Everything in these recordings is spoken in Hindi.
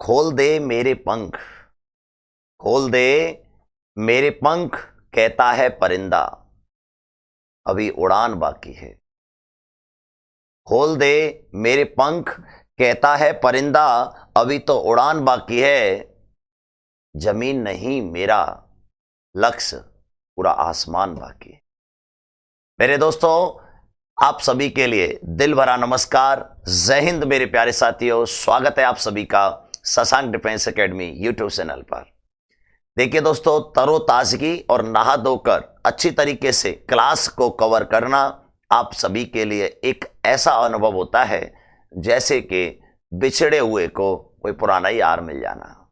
खोल दे मेरे पंख, खोल दे मेरे पंख, कहता है परिंदा, अभी उड़ान बाकी है। खोल दे मेरे पंख, कहता है परिंदा, अभी तो उड़ान बाकी है। जमीन नहीं मेरा लक्ष्य, पूरा आसमान बाकी है। मेरे दोस्तों, आप सभी के लिए दिल भरा नमस्कार, जय हिंद मेरे प्यारे साथियों। स्वागत है आप सभी का Shashank defence academy YouTube channel पर। देखिए दोस्तों, तरोताजगी और नहा धोकर अच्छी तरीके से क्लास को कवर करना आप सभी के लिए एक ऐसा अनुभव होता है जैसे कि बिछड़े हुए को कोई पुराना यार मिल जाना।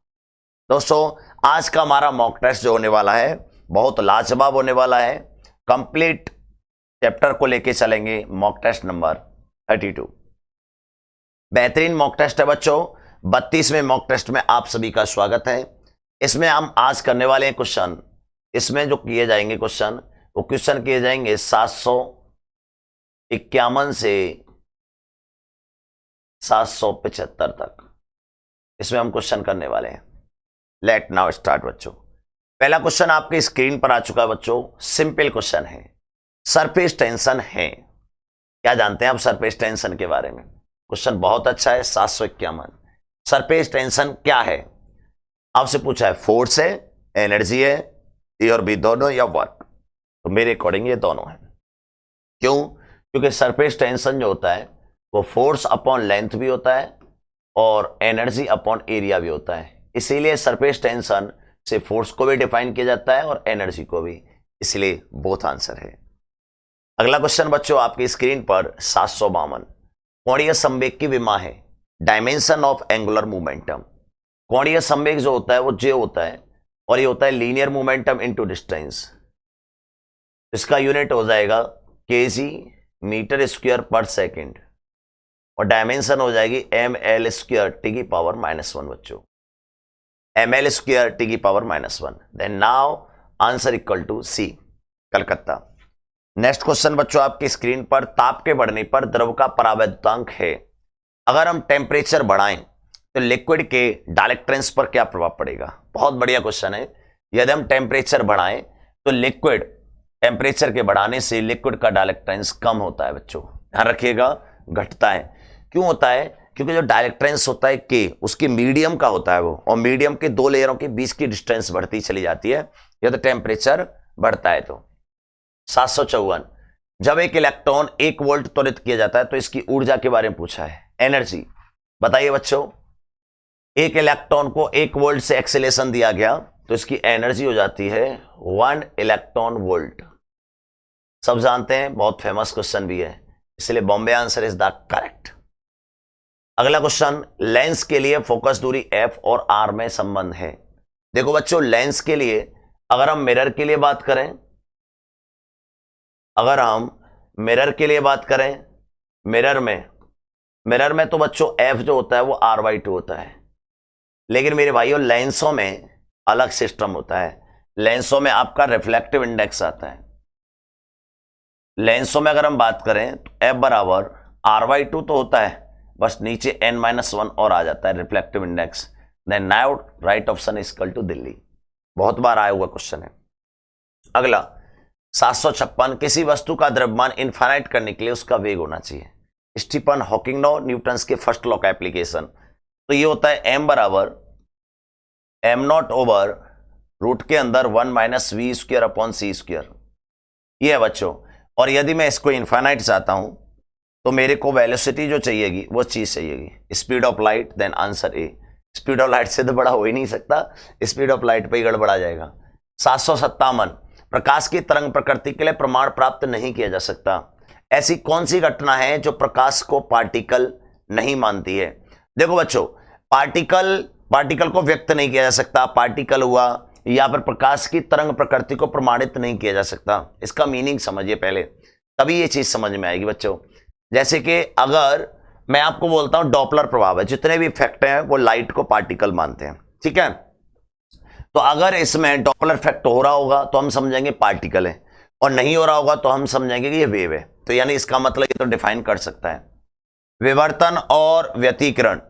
दोस्तों, आज का हमारा मॉक टेस्ट जो होने वाला है बहुत लाजवाब होने वाला है। कंप्लीट चैप्टर को लेके चलेंगे। मॉक टेस्ट नंबर 32 बेहतरीन मॉक टेस्ट है बच्चों। 32वें मॉक टेस्ट में आप सभी का स्वागत है। इसमें हम आज करने वाले हैं क्वेश्चन। इसमें जो किए जाएंगे क्वेश्चन, वो क्वेश्चन किए जाएंगे 751 से 775 तक। इसमें हम क्वेश्चन करने वाले हैं। लेट नाउ स्टार्ट बच्चों। पहला क्वेश्चन आपके स्क्रीन पर आ चुका है बच्चों। सिंपल क्वेश्चन है, सरफेस टेंशन है। क्या जानते हैं आप सरफेस टेंशन के बारे में? क्वेश्चन बहुत अच्छा है। 751 सरफेस टेंशन क्या है आपसे पूछा है। फोर्स है, एनर्जी है, ए और बी दोनों, या वर्क? तो मेरे अकॉर्डिंग ये दोनों है। क्यों? क्योंकि सरफेस टेंशन जो होता है वो फोर्स अपॉन लेंथ भी होता है और एनर्जी अपॉन एरिया भी होता है। इसीलिए सरफेस टेंशन से फोर्स को भी डिफाइन किया जाता है और एनर्जी को भी, इसलिए बोथ आंसर है। अगला क्वेश्चन बच्चों आपकी स्क्रीन पर 752 कोणीय संवेग की विमा है। Dimension of angular momentum. कोणीय संवेग जो होता है वो जे होता है और ये होता है लीनियर मोमेंटम इनटू डिस्टेंस। इसका यूनिट हो जाएगा केजी मीटर स्क्वायर पर सेकंड और डायमेंशन हो जाएगी ml स्क्वायर टी की पावर -1 बच्चों। ml स्क्वायर टी की power -1। Then now answer equal to C, Calcutta. Next question बच्चों आपकी स्क्रीन पर, ताप के बढ़ने पर द्रव का परावैद्युतांक है। अगर हम टेम्परेचर बढ़ाएं तो लिक्विड के डाइलेक्ट्रेंस पर क्या प्रभाव पड़ेगा? बहुत बढ़िया क्वेश्चन है। यदि हम टेम्परेचर बढ़ाएं तो लिक्विड टेम्परेचर के बढ़ाने से लिक्विड का डाइलेक्ट्रेंस कम होता है बच्चों। ध्यान रखिएगा, घटता है। क्यों होता है? क्योंकि जो डाइलेक्ट्रेंस होता है के उसकी मीडियम का होता है वो, और मीडियम के दो लेयरों के बीच की डिस्टेंस बढ़ती चली जाती है यदि टेम्परेचर बढ़ता है तो। 754 जब एक इलेक्ट्रॉन 1 वोल्ट त्वरित किया जाता है तो इसकी ऊर्जा के बारे में पूछा है। एनर्जी बताइए बच्चों। एक इलेक्ट्रॉन को 1 वोल्ट से एक्सेलेरेशन दिया गया तो इसकी एनर्जी हो जाती है 1 इलेक्ट्रॉन वोल्ट। सब जानते हैं, बहुत फेमस क्वेश्चन भी है, इसलिए Bombay answer is the correct. अगला क्वेश्चन, लेंस के लिए फोकस दूरी f और r में संबंध है। देखो बच्चों, लेंस के लिए अगर हम मिरर के लिए बात करें, मिरर में तो बच्चों f जो होता है वो r/2 होता है। लेकिन मेरे भाइयों, लेंसों में अलग सिस्टम होता है। लेंसों में आपका रिफ्लेक्टिव इंडेक्स आता है। लेंसों में अगर हम बात करें तो f बराबर r/2 तो होता है, बस नीचे n-1 और आ जाता है reflective index. Then now right option is equal to Delhi. बहुत बार आया हुआ क्वेश्चन है। अगला 756 किसी वस्तु का द्रव्यमान इनफाइनाइट करने के लिए उसका वेग होना चाहिए। स्टीफन हॉकिंग न्यूटन के फर्स्ट लॉ का एप्लीकेशन। तो ये होता है m बराबर m0 ओवर रूट के अंदर 1 - v square upon c square. ये है बच्चों। और यदि मैं इसको इनफाइनाइट चाहता हूं तो मेरे को वेलोसिटी जो चाहिएगी वो चीज चाहिएगी, speed of light. Then answer A. Speed of light से तो बड़ा हो ही नहीं सकता, स्पीड ऑफ लाइट पे ही गड़बड़ा जाएगा। 757 प्रकाश की तरंग प्रकृति के लिए प्रमाण प्राप्त नहीं किया जा सकता। ऐसी कौन सी घटना है जो प्रकाश को पार्टिकल नहीं मानती है? देखो बच्चों, पार्टिकल को व्यक्त नहीं किया जा सकता, पार्टिकल हुआ, या फिर प्रकाश की तरंग प्रकृति को प्रमाणित नहीं किया जा सकता। इसका मीनिंग समझिए पहले, तभी ये चीज समझ में आएगी बच्चों। जैसे कि अगर मैं आपको बोलता हूं डॉपलर प्रभाव है, जितने भी इफेक्ट हैं वो लाइट को पार्टिकल मानते हैं, ठीक है? तो अगर इसमें डॉपलर इफेक्ट हो रहा होगा तो हम समझेंगे पार्टिकल है, और नहीं हो रहा होगा तो हम समझेंगे कि ये वेव है। तो यानी इसका मतलब ये तो डिफाइन कर सकता है। विवर्तन और व्यतिकरण,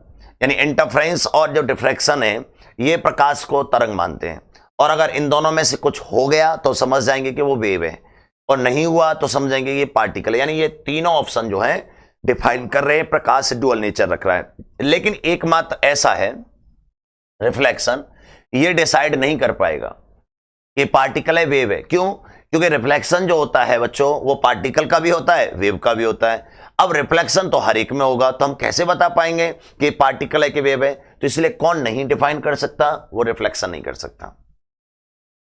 यानी इंटरफेरेंस और जो डिफ्रैक्शन है ये प्रकाश को तरंग मानते हैं, और अगर इन दोनों में से कुछ हो गया तो समझ जाएंगे कि वो वेव है, और नहीं हुआ तो समझेंगे ये पार्टिकल है। यानी ये तीनों ऑप्शन जो है डिफाइन कर रहे हैं प्रकाश डुअल नेचर रख रहा है। लेकिन एकमात्र ऐसा है रिफ्लेक्शन, ये डिसाइड नहीं कर पाएगा कि पार्टिकल है वेव है। क्यों? क्योंकि रिफ्लेक्शन जो होता है बच्चों वो पार्टिकल का भी होता है, वेव का भी होता है। अब रिफ्लेक्शन तो हर एक में होगा, तो हम कैसे बता पाएंगे कि पार्टिकल है कि वेव है? तो इसलिए कौन नहीं डिफाइन कर सकता? वो रिफ्लेक्शन नहीं कर सकता।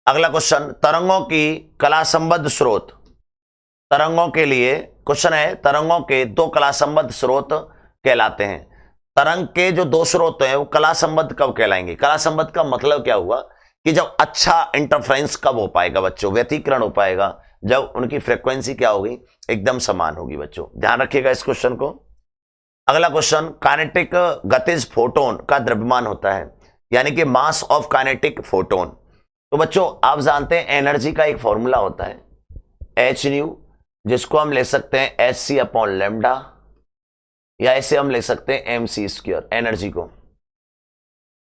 अगला क्वेश्चन, तरंगों की कला संबद्ध स्रोत। तरंगों के लिए क्वेश्चन है, तरंगों के दो कला संबद्ध स्रोत कहलाते हैं। तरंग के जो दो स्रोत हैं वो कला संबद्ध कब कहलाएंगे? कला संबद्ध का मतलब क्या हुआ कि जब अच्छा इंटरफ्रेंस कब हो पाएगा बच्चों, व्यतिकरण हो पाएगा, जब उनकी फ्रीक्वेंसी क्या होगी, एकदम समान होगी। बच्चों ध्यान रखिएगा इस क्वेश्चन को। अगला क्वेश्चन, काइनेटिक गतिज फोटोन का द्रव्यमान होता है, यानी कि मास ऑफ काइनेटिक फोटोन। तो बच्चों आप जानते हैं एनर्जी का एक फॉर्मूला होता है एच न्यू, जिसको हम ले सकते हैं एच सी अपॉन लेमडा, या ऐसे हम ले सकते हैं एम सी स्क्वायर एनर्जी को।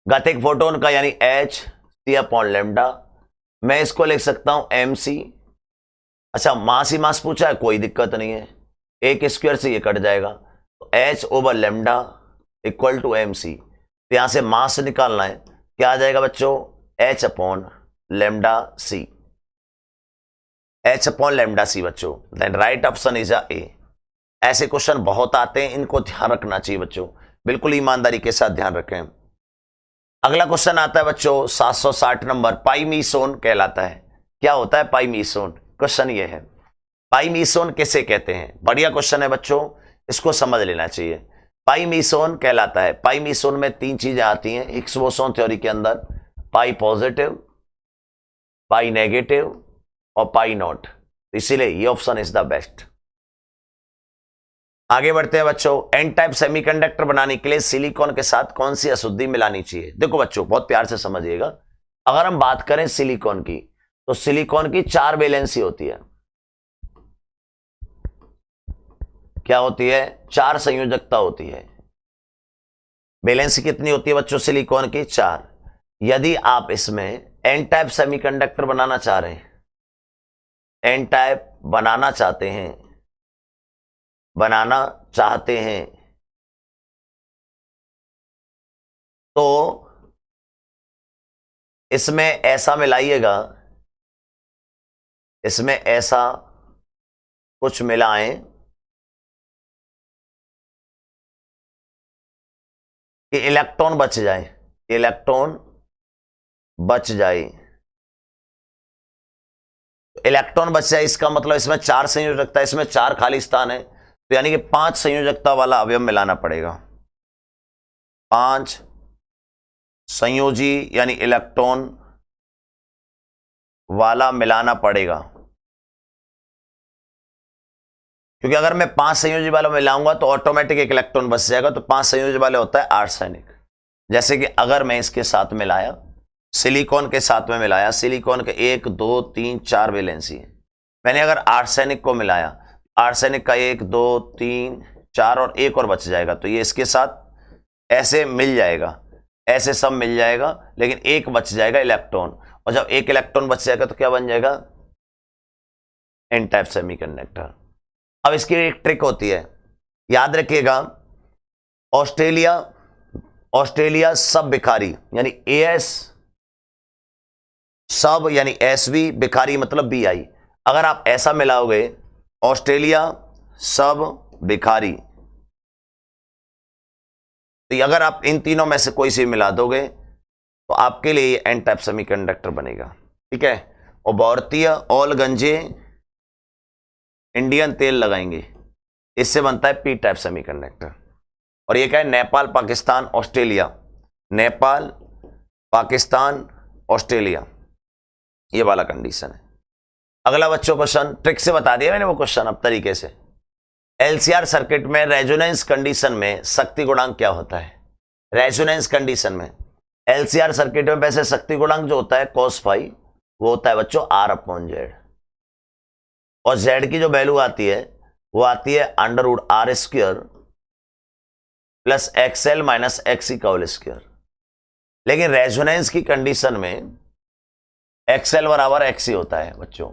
गतिक फोटोन का यानी एच सी अपॉन लेमडा, मैं इसको लिख सकता हूं एम सी। अच्छा मास ही मास पूछा है, कोई दिक्कत नहीं है, एक स्क्वायर से ये कट जाएगा, तो H over lambda equal to M C. तो यहां से मास निकालना है, क्या आ जाएगा बच्चों? H upon lambda C, H upon lambda C बच्चों। Then right option is a A. ऐसे क्वेश्चन बहुत आते हैं, इनको ध्यान रखना चाहिए बच्चों, बिल्कुल ईमानदारी के साथ ध्यान रखें। अगला क्वेश्चन आता है बच्चों 760 नंबर, पाई मीसोन कहलाता है। क्या होता है पाई मीसोन? क्वेश्चन ये है पाई मीसोन किसे कहते हैं? बढ़िया क्वेश्चन है बच्चों, इसको समझ लेना चाहिए। पाई मीसोन कहलाता है, पाई मीसोन में तीन चीजें आती हैं हिग्स बोसोन थ्योरी के अंदर, पाई पॉजिटिव, पाई नेगेटिव और पाई नॉट। इसीलिए ये ऑप्शन इज द बेस्ट। आगे बढ़ते हैं बच्चों, एन टाइप सेमीकंडक्टर बनाने के लिए सिलिकॉन के साथ कौन सी अशुद्धि मिलानी चाहिए? देखो बच्चों बहुत प्यार से समझिएगा, अगर हम बात करें सिलिकॉन की, तो सिलिकॉन की 4 वैलेंसी होती है। क्या होती है? 4 संयोजकता होती है। वैलेंसी कितनी होती है बच्चों सिलिकॉन की? 4। यदि आप इसमें एन टाइप सेमीकंडक्टर बनाना चाह रहे हैं, एन टाइप बनाना चाहते हैं तो इसमें ऐसा मिलाइएगा, इसमें ऐसा कुछ मिलाएं कि इलेक्ट्रॉन बच जाए, इलेक्ट्रॉन बच जाए। इलेक्ट्रॉन बच जाए इसका मतलब इसमें 4 संयोजकता, इसमें 4 खाली स्थान है, तो यानी कि 5 संयोजकता वाला अवयव मिलाना पड़ेगा। 5 संयोजी यानी इलेक्ट्रॉन वाला मिलाना पड़ेगा, क्योंकि अगर मैं 5 संयोजी वाला मिलाऊंगा तो ऑटोमेटिक एक इलेक्ट्रॉन बच जाएगा। तो 5 संयोजी वाले होता है आर्सेनिक। जैसे कि अगर मैं इसके साथ मिलाया, सिलिकॉन के साथ में मिलाया, सिलिकॉन के 1 2 3 4 वैलेंसी है, मैंने अगर आर्सेनिक को मिलाया, आर्सेनिक का 1 2 3 4 और 1 और बच जाएगा, तो ये इसके साथ ऐसे मिल जाएगा, ऐसे सब मिल जाएगा, लेकिन 1 बच जाएगा इलेक्ट्रॉन, और जब 1 इलेक्ट्रॉन बच जाएगा तो क्या बन जाएगा? N type semiconductor. अब इसकी एक ट्रिक होती है, याद रखिएगा, ऑस्ट्रेलिया सब बिखारी यानी एएस सब यानी एसवी, बिखारी मतलब बीआई। अगर आप ऐसा मिलाओगे ऑस्ट्रेलिया सब बिखारी, तो अगर आप इन तीनों में से कोई सी मिला दोगे तो आपके लिए एन टाइप सेमीकंडक्टर बनेगा। ठीक है, और भारतीय ऑल गंजे इंडियन तेल लगाएंगे, इससे बनता है पी टाइप सेमीकंडक्टर। और ये क्या है? नेपाल पाकिस्तान ऑस्ट्रेलिया, नेपाल पाकिस्तान ऑस्ट्रेलिया, ये वाला कंडीशन है। अगला बच्चों क्वेश्चन, ट्रिक से बता दिया मैंने वो क्वेश्चन अब तरीके से। एलसीआर सर्किट में रेजोनेंस कंडीशन में शक्ति गुणांक क्या होता है? रेजोनेंस कंडीशन में एलसीआर सर्किट में वैसे शक्ति गुणांक जो होता है cos फाई, वो होता है बच्चों R अपॉन जेड, और जेड की जो वैल्यू आती है वो आती है under root R square plus XL minus XC का होल स्क्वायर। लेकिन रेजोनेंस की कंडीशन में एक्सएल बराबर एक्सी होता है बच्चों,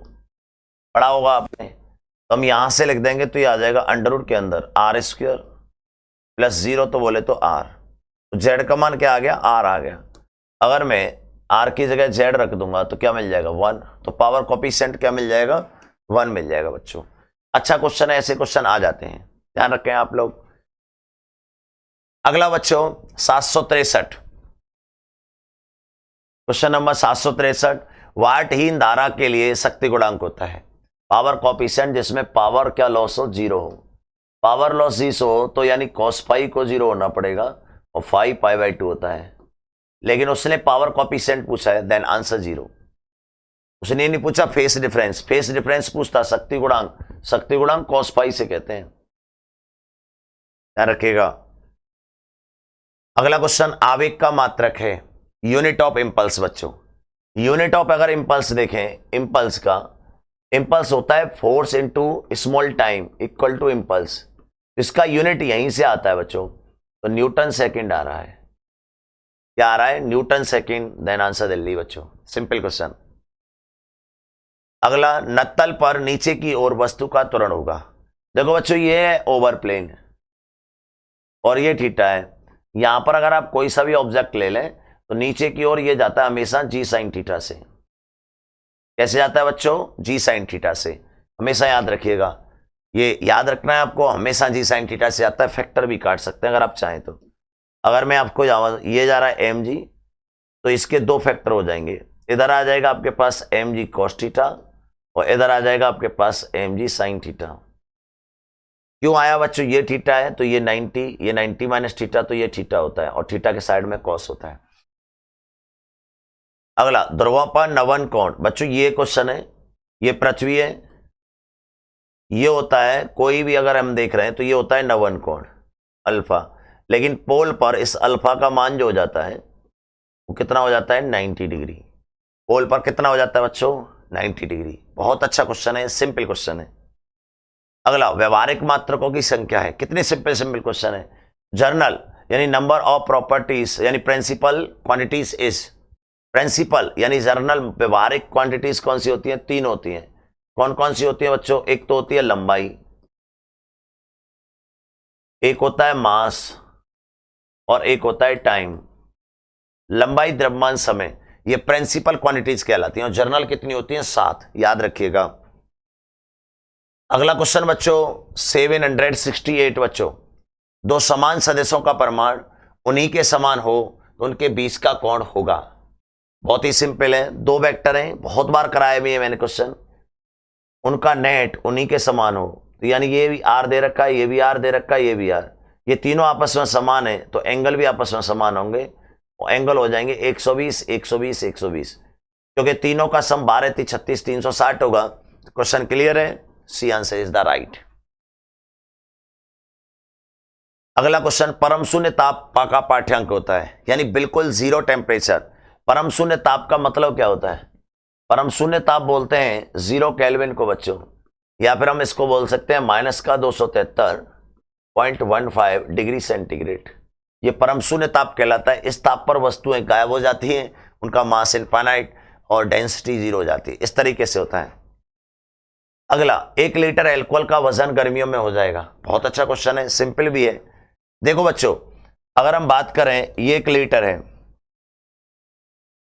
पढ़ा होगा आपने। तो हम यहां से लिख देंगे तो ये आ जाएगा अंडर रूट के अंदर आर स्क्वायर प्लस 0 तो बोले तो आर, तो जेड का मान क्या आ गया, आर आ गया। अगर मैं आर की जगह जेड रख दूंगा तो क्या मिल जाएगा, 1। तो पावर कोफिशिएंट क्या मिल जाएगा, 1 मिल जाएगा बच्चों। अच्छा क्वेश्चन है, ऐसे क्वेश्चन आ जाते हैं, ध्यान रखें आप लोग। अगला बच्चों 763, क्वेश्चन नंबर 763, वाटहीन धारा के लिए शक्ति गुणांक होता है पावर कोफिशिएंट जिसमें पावर क्या लॉस हो, 0 हो। पावर लॉस 0 हो तो यानी cos फाई को 0 होना पड़ेगा और फाई पाई/2 होता है। लेकिन उसने पावर कोफिशिएंट पूछा है, देन आंसर 0। उसने नहीं पूछा फेस डिफरेंस, फेस डिफरेंस पूछता शक्ति गुणांक, शक्ति गुणांक cos फाई से कहते हैं, ध्यान रखिएगा। अगला क्वेश्चन आवेग का मात्रक है, यूनिट ऑफ इंपल्स बच्चों। यूनिट ऑफ अगर इंपल्स देखें, इंपल्स का इंपल्स होता है force into small time equal to impulse, इसका यूनिट यहीं से आता है बच्चों, तो न्यूटन सेकंड आ रहा है। क्या आ रहा है, newton second, then answer Delhi बच्चों, सिंपल क्वेश्चन। अगला नत्तल पर नीचे की ओर वस्तु का त्वरण होगा। देखो बच्चों ये है ओवर प्लेन और ये थीटा है। यहां पर अगर आप कोई सा भी ऑब्जेक्ट ले लें तो नीचे की ओर ये जाता है हमेशा जी साइन थीटा से। कैसे जाता है बच्चों, जी साइन थीटा से, हमेशा याद रखिएगा, ये याद रखना है आपको, हमेशा जी साइन थीटा से आता है। फैक्टर भी काट सकते हैं अगर आप चाहें तो। अगर मैं आपको ये जा रहा है एम जी, तो इसके 2 फैक्टर हो जाएंगे, इधर आ जाएगा आपके पास एम जी कॉस थीटा और इधर आ जाएगा आपके पास एम जी साइन थीटा। क्यों आया बच्चों, ये थीटा है तो ये 90, ये 90 माइनस थीटा तो ये थीटा होता है और थीटा के साइड में कॉस होता है। अगला ध्रुवों पर नवन कोण बच्चों, ये क्वेश्चन है, ये पृथ्वी है, ये होता है कोई भी अगर हम देख रहे हैं तो ये होता है नवन कोण अल्फा। लेकिन पोल पर इस अल्फा का मान जो हो जाता है वो कितना हो जाता है, 90 डिग्री। पोल पर कितना हो जाता है बच्चों, 90 डिग्री। बहुत अच्छा क्वेश्चन है, सिंपल क्वेश्चन है। अगला व्यवहारिक मात्रकों की संख्या है, कितनी सिंपल सिंपल क्वेश्चन है। जर्नल यानी नंबर ऑफ प्रॉपर्टीज यानी प्रिंसिपल क्वांटिटीज इज, प्रिंसिपल यानी जर्नल व्यवहारिक क्वांटिटीज कौन सी होती हैं, 3 होती हैं। कौन कौन सी होती है बच्चों, एक तो होती है लंबाई, एक होता है मास और एक होता है टाइम। लंबाई, द्रव्यमान, समय, ये प्रिंसिपल क्वांटिटीज कहलाती हैं और जर्नल कितनी होती हैं, 7, याद रखिएगा। अगला क्वेश्चन बच्चों 768 बच्चों, 2 समान सदिशों का परिमाण उन्हीं के समान हो तो उनके बीच का कोण होगा। बहुत ही सिंपल है, 2 वेक्टर हैं, बहुत बार कराया भी है मैंने क्वेश्चन। उनका नेट उन्हीं के समान हो तो यानी ये भी आर दे रखा है, ये भी आर दे रखा है, ये भी आर, ये तीनों आपस में समान है तो एंगल भी आपस में समान होंगे और एंगल हो जाएंगे 120 120 120, क्योंकि तीनों का सम 12 3 36 360 होगा। क्वेश्चन क्लियर है, C answer is the right. अगला क्वेश्चन परम शून्य ताप का पाठ्यांक होता है, यानी बिल्कुल 0 टेम्परेचर। परम शून्य ताप का मतलब क्या होता है, परम शून्य ताप बोलते हैं 0 केल्विन को बच्चों, या फिर हम इसको बोल सकते हैं -273.15 डिग्री सेंटीग्रेड। ये परम शून्य ताप कहलाता है। इस ताप पर वस्तुएं गायब हो जाती हैं, उनका मास इनफाइनाइट और डेंसिटी 0 हो जाती है, इस तरीके से होता है। अगला 1 लीटर एल्कोहल का वजन गर्मियों में हो जाएगा। बहुत अच्छा क्वेश्चन है, सिंपल भी है। देखो बच्चों अगर हम बात करें, ये 1 लीटर है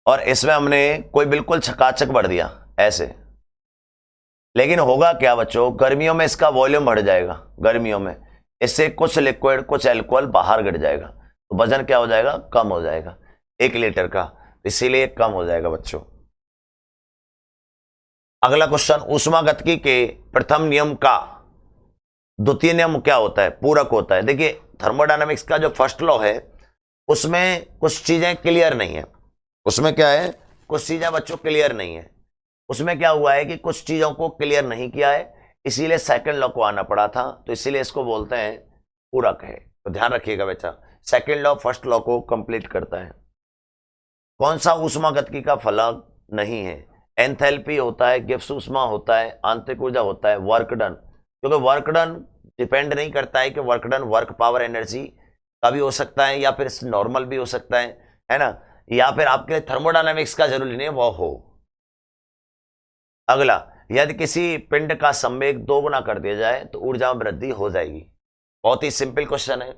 और इसमें हमने कोई बिल्कुल छकाचक भर दिया ऐसे, लेकिन होगा क्या बच्चों, गर्मियों में इसका वॉल्यूम बढ़ जाएगा, गर्मियों में इससे कुछ लिक्विड कुछ अल्कोहल बाहर गिर जाएगा तो वजन क्या हो जाएगा, कम हो जाएगा 1 लीटर का, इसीलिए कम हो जाएगा बच्चों। अगला क्वेश्चन ऊष्मागतिकी के प्रथम नियम का द्वितीय नियम क्या होता है, पूरक होता है। देखिए थर्मोडायनामिक्स का जो फर्स्ट लॉ है उसमें कुछ चीजें क्लियर नहीं है, उसमें क्या है, कुछ चीजें बच्चों क्लियर नहीं है। उसमें क्या हुआ है कि कुछ चीजों को क्लियर नहीं किया है, इसीलिए सेकंड लॉ को आना पड़ा था, तो इसीलिए इसको बोलते हैं पूरक है। तो ध्यान रखिएगा बेटा, सेकंड लॉ फर्स्ट लॉ को कंप्लीट करता है। कौन सा ऊष्मागतिकी का फलक नहीं है, एंथैल्पी होता है, गिब्स ऊष्मा होता है, आंतरिक ऊर्जा होता है, वर्क डन। क्योंकि वर्क डन डिपेंड नहीं करता है कि work done work power energy का भी हो सकता है, या फिर नॉर्मल भी हो सकता है ना, या फिर आपके लिए थर्मोडायनामिक्स का जरूरी नहीं है वो हो। अगला, यदि किसी पिंड का संवेग 2 गुना कर दिया जाए तो ऊर्जा में वृद्धि हो जाएगी। बहुत ही सिंपल क्वेश्चन है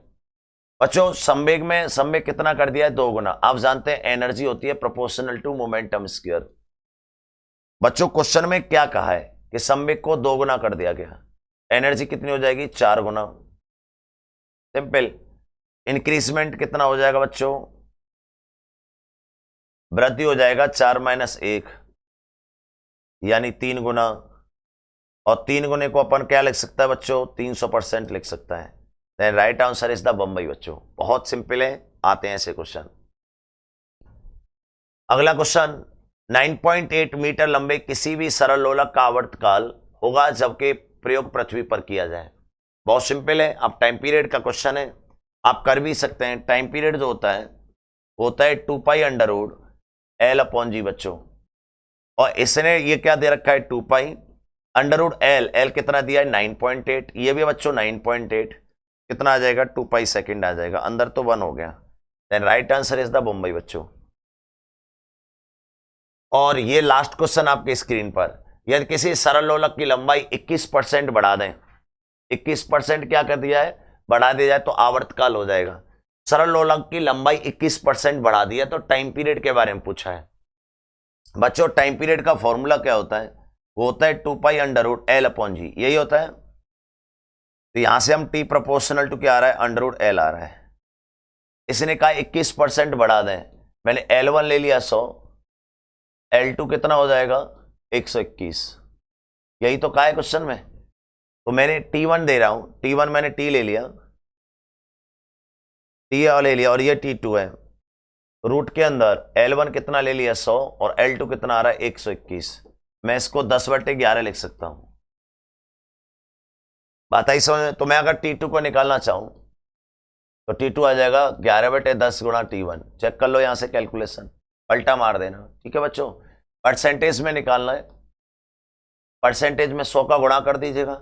बच्चों। संवेग कितना कर दिया है? 2 गुना। आप जानते हैं एनर्जी होती है प्रोपोर्शनल टू मोमेंटम स्क्वायर। बच्चों क्वेश्चन में क्या कहा है कि संवेग को 2 गुना कर दिया गया, एनर्जी कितनी हो जाएगी? 4 गुना। सिंपल। इंक्रीजमेंट कितना हो जाएगा बच्चों? वृद्धि हो जाएगा 4 - 1 यानी 3 गुना। और 3 गुने को अपन क्या लिख सकता है बच्चों? 300% लिख सकता है। Then right answer is the Bombay बच्चों। बहुत सिंपल है, आते हैं ऐसे क्वेश्चन। अगला क्वेश्चन, 9.8 मीटर लंबे किसी भी सरल लोलक का आवर्तकाल होगा जबकि प्रयोग पृथ्वी पर किया जाए। बहुत सिंपल है। अब टाइम पीरियड का क्वेश्चन है, आप कर भी सकते हैं। टाइम पीरियड जो होता है वो होता है 2π√L/g बच्चों। और इसने ये क्या दे रखा है? 2π√L। L कितना दिया है? 9.8। ये भी बच्चों 9.8 कितना आ जाएगा? 2π सेकेंड आ जाएगा। अंदर तो 1 हो गया। Then right answer is the Bombay बच्चों। और ये लास्ट क्वेश्चन आपके स्क्रीन पर, यदि किसी सरल लोलक की लंबाई 21% बढ़ा दें, 21% क्या कर दिया है? बढ़ा दिया जाए तो आवर्तकाल हो जाएगा। सरल लोलक की लंबाई 21% बढ़ा दिया तो टाइम पीरियड के बारे में पूछा है बच्चों। टाइम पीरियड का फॉर्मूला क्या होता है? वो होता है 2π√L/g, यही होता है। तो यहां से हम t प्रोपोर्शनल टू क्या आ रहा है? √L आ रहा है। इसने कहा 21% बढ़ा दें, मैंने L1 ले लिया 100, L2 कितना हो जाएगा? 121। यही तो कहा है क्वेश्चन में। तो मैंने T1 दे रहा हूं, T1 मैंने T ले लिया, T ले लिया, और ये T2 है। रूट के अंदर L1 कितना ले लिया? 100, और L2 कितना आ रहा है? 121। मैं इसको 10/11 लिख सकता हूं। बात आई समझ में? तो मैं अगर T2 को निकालना चाहूं तो T2 आ जाएगा 11/10 गुणा T1। चेक कर लो यहां से कैलकुलेशन, पलटा मार देना। ठीक है बच्चों। परसेंटेज में निकालना है, परसेंटेज में 100 का गुणा कर दीजिएगा।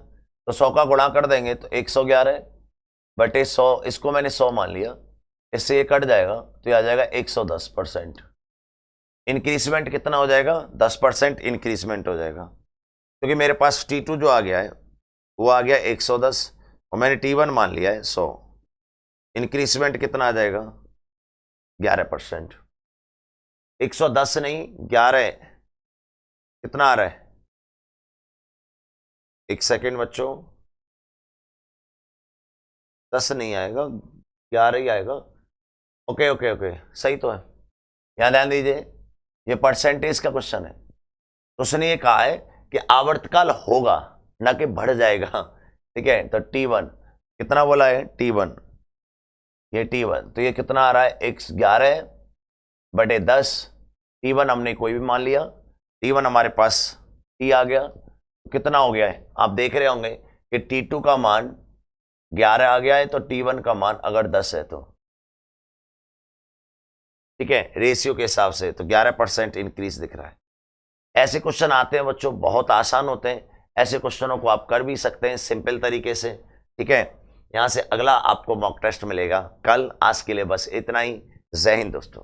तो 100 का गुणा कर देंगे तो 111/100, इसको मैंने 100 मान लिया, इससे ये कट जाएगा तो ये आ जाएगा 110%। इंक्रीजमेंट कितना हो जाएगा? 10% इंक्रीजमेंट हो जाएगा, क्योंकि मेरे पास T2 जो आ गया है वो आ गया 110 और मैंने T1 मान लिया है 100। इंक्रीजमेंट कितना आ जाएगा? 11%। 110 नहीं 11, कितना आ रहा है? एक सेकेंड बच्चों, 10 नहीं आएगा, 11 ही आएगा। ओके ओके ओके, सही तो है। यहां ध्यान दीजिए, ये परसेंटेज का क्वेश्चन है। तो उसने ये कहा है कि आवर्तकाल होगा, ना कि बढ़ जाएगा। ठीक है, तो T1 कितना बोला है? T1, ये T1, तो ये कितना आ रहा है? 11/10। T1 हमने कोई भी मान लिया, T1 हमारे पास T आ गया, कितना हो गया है? आप देख रहे होंगे कि T2 का मान 11 आ गया है, तो T1 का मान अगर 10 है तो ठीक है, रेशियो के हिसाब से तो 11% इंक्रीज दिख रहा है। ऐसे क्वेश्चन आते हैं बच्चों, बहुत आसान होते हैं। ऐसे क्वेश्चनों को आप कर भी सकते हैं सिंपल तरीके से। ठीक है, यहां से अगला आपको मॉक टेस्ट मिलेगा कल। आज के लिए बस इतना ही। जय हिंद दोस्तों।